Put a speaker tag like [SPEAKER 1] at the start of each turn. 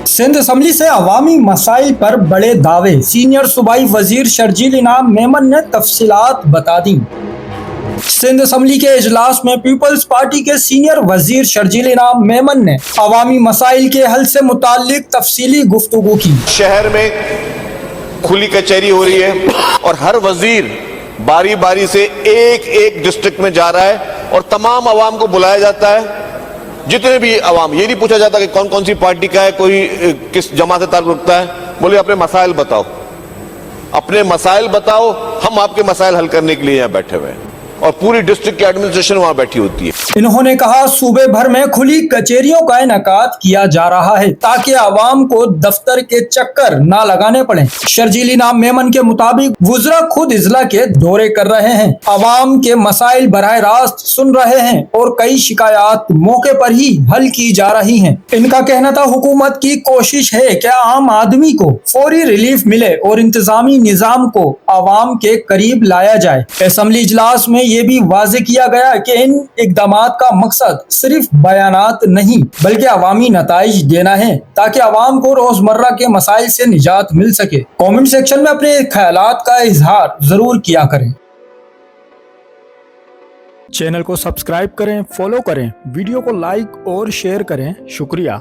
[SPEAKER 1] Sindh assembly से अवामी मसाइल पर बड़े दावे, सीनियर सूबाई वजीर शर्जील इनाम मेमन ने तफसीलात बता दी। सिंध असम्बली के इजलास में पीपल्स पार्टी के सीनियर वजीर शर्जील इनाम मेमन ने अवामी मसाइल के हल से मुताल्लिक तफसीली गुफ्तगू की।
[SPEAKER 2] शहर में खुली कचहरी हो रही है और हर वजीर बारी बारी से एक एक डिस्ट्रिक्ट में जा रहा है और तमाम अवाम को बुलाया जाता है। जितने भी अवाम, ये नहीं पूछा जाता कि कौन कौन सी पार्टी का है, कोई किस जमात से ताल्लुक रखता है। बोले अपने मसाइल बताओ, अपने मसाइल बताओ, हम आपके मसाइल हल करने के लिए यहाँ बैठे हुए हैं और पूरी डिस्ट्रिक्ट की एडमिनिस्ट्रेशन वहां बैठी होती है।
[SPEAKER 1] इन्होंने कहा सूबे भर में खुली कचहरियों का इनेकाद किया जा रहा है ताकि आवाम को दफ्तर के चक्कर ना लगाने पड़े। शर्जील इनाम मेमन के मुताबिक वुज़रा खुद इजला के दौरे कर रहे हैं, आवाम के मसाइल बराह रास्त सुन रहे हैं और कई शिकायत मौके पर ही हल की जा रही हैं। इनका कहना था हुकूमत की कोशिश है कि आम आदमी को फौरी रिलीफ मिले और इंतजामी निजाम को आवाम के करीब लाया जाए। असम्बली इजलास में ये भी वाज़ेह किया गया कि इन इक़दामात का मकसद सिर्फ बयानात नहीं बल्कि अवामी नताइज देना है ताकि आवाम को रोजमर्रा के मसाइल से निजात मिल सके। कमेंट सेक्शन में अपने ख्यालात का इजहार जरूर किया करें। चैनल को सब्सक्राइब करें, फॉलो करें, वीडियो को लाइक और शेयर करें। शुक्रिया।